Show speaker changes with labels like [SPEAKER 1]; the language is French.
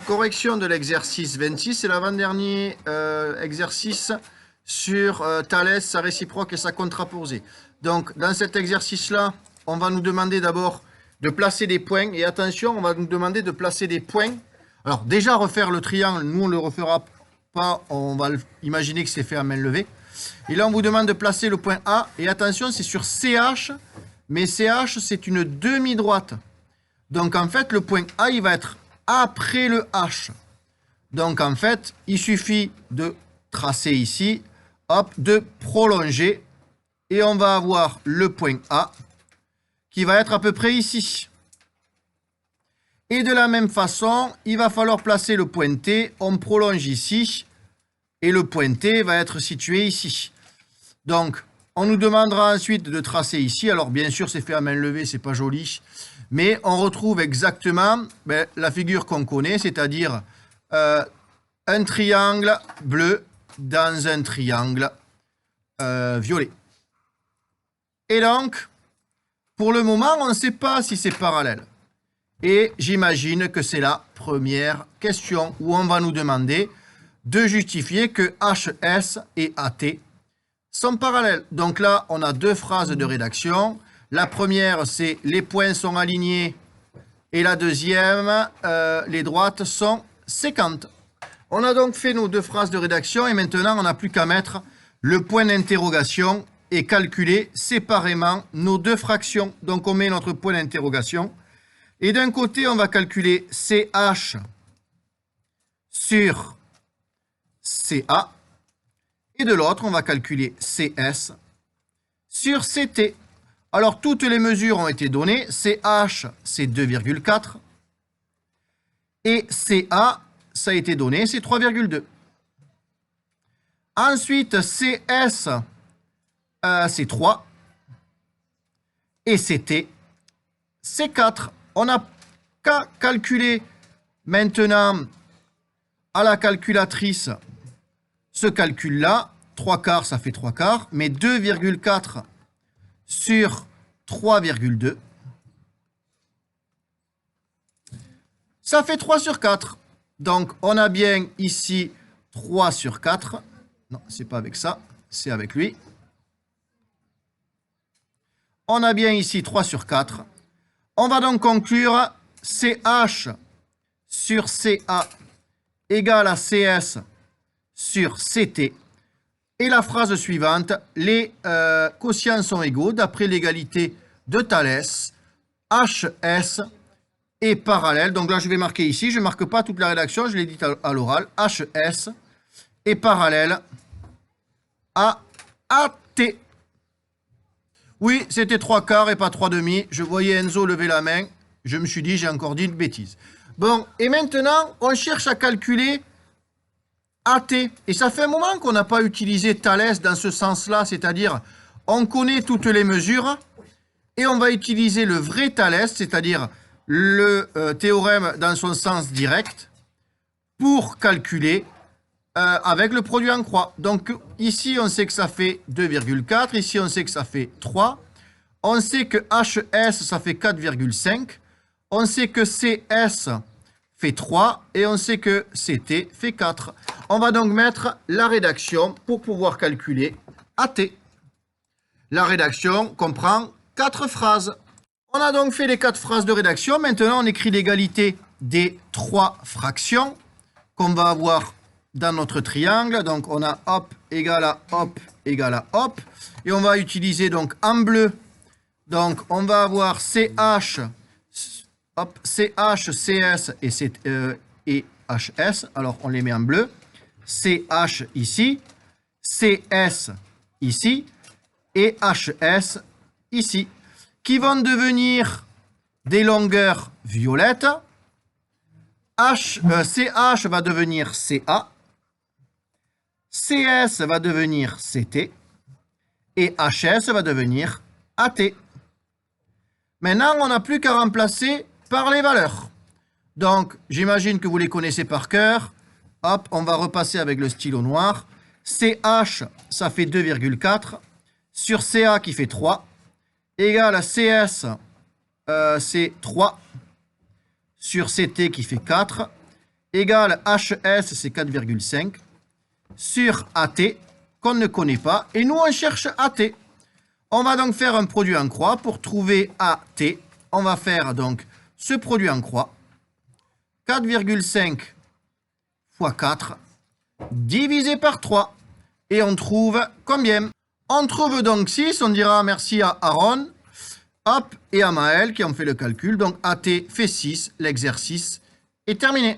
[SPEAKER 1] Correction de l'exercice 26, c'est l'avant-dernier exercice sur Thalès, sa réciproque et sa contraposée. Donc, dans cet exercice-là, on va nous demander d'abord de placer des points. Et attention, on va nous demander de placer des points. Alors, déjà, refaire le triangle, nous, on ne le refera pas. On va imaginer que c'est fait à main levée. Et là, on vous demande de placer le point A. Et attention, c'est sur CH. Mais CH, c'est une demi-droite. Donc, en fait, le point A, il va être après le H. Donc, en fait, il suffit de tracer ici, hop, de prolonger. Et on va avoir le point A qui va être à peu près ici. Et de la même façon, il va falloir placer le point T. On prolonge ici. Et le point T va être situé ici. Donc, on nous demandera ensuite de tracer ici. Alors, bien sûr, c'est fait à main levée, c'est pas joli. Mais on retrouve exactement la figure qu'on connaît, c'est-à-dire un triangle bleu dans un triangle violet. Et donc, pour le moment, on ne sait pas si c'est parallèle. Et j'imagine que c'est la première question où on va nous demander de justifier que HS et AT sont parallèles. Donc là, on a deux phrases de rédaction. La première, c'est les points sont alignés. Et la deuxième, les droites sont séquentes. On a donc fait nos deux phrases de rédaction et maintenant, on n'a plus qu'à mettre le point d'interrogation et calculer séparément nos deux fractions. Donc, on met notre point d'interrogation. Et d'un côté, on va calculer CH sur CA. Et de l'autre, on va calculer CS sur CT. Alors, toutes les mesures ont été données. CH, c'est 2,4. Et CA, ça a été donné, c'est 3,2. Ensuite, CS, c'est 3. Et CT, c'est 4. On n'a qu'à calculer maintenant à la calculatrice ce calcul-là. 3 quarts, ça fait 3 quarts. Mais 2,4 sur 3,2. Ça fait 3 sur 4. Donc, on a bien ici 3 sur 4. Non, c'est pas avec ça, c'est avec lui. On a bien ici 3 sur 4. On va donc conclure CH sur CA égale à CS sur CT. Et la phrase suivante, les quotients sont égaux d'après l'égalité de Thalès. HS est parallèle. Donc là, je vais marquer ici. Je ne marque pas toute la rédaction, je l'ai dit à l'oral. HS est parallèle à AT. Oui, c'était 3 quarts et pas 3 demi. Je voyais Enzo lever la main. Je me suis dit, j'ai encore dit une bêtise. Bon, et maintenant, on cherche à calculer AT. Et ça fait un moment qu'on n'a pas utilisé Thalès dans ce sens-là, c'est-à-dire on connaît toutes les mesures et on va utiliser le vrai Thalès, c'est-à-dire le théorème dans son sens direct pour calculer avec le produit en croix. Donc ici, on sait que ça fait 2,4, ici on sait que ça fait 3, on sait que HS, ça fait 4,5, on sait que CS fait 3 et on sait que CT fait 4. On va donc mettre la rédaction pour pouvoir calculer AT. La rédaction comprend 4 phrases. On a donc fait les 4 phrases de rédaction. Maintenant, on écrit l'égalité des 3 fractions qu'on va avoir dans notre triangle. Donc, on a hop égale à hop égale à hop. Et on va utiliser donc en bleu. Donc, on va avoir CH, hop, CH, CS et HS. Alors, on les met en bleu. CH ici, CS ici et HS ici, qui vont devenir des longueurs violettes. CH va devenir CA, CS va devenir CT et HS va devenir AT. Maintenant, on n'a plus qu'à remplacer par les valeurs. Donc, j'imagine que vous les connaissez par cœur. Hop, on va repasser avec le stylo noir. CH, ça fait 2,4. Sur CA qui fait 3. Égale à CS, c'est 3. Sur CT qui fait 4. égale HS, c'est 4,5, sur AT, qu'on ne connaît pas. Et nous, on cherche AT. On va donc faire un produit en croix pour trouver AT. On va faire donc ce produit en croix. 4,5 fois 4 divisé par 3. Et on trouve combien? On trouve donc 6. On dira merci à Aaron, hop, et à Maël qui ont fait le calcul. Donc AT fait 6. L'exercice est terminé.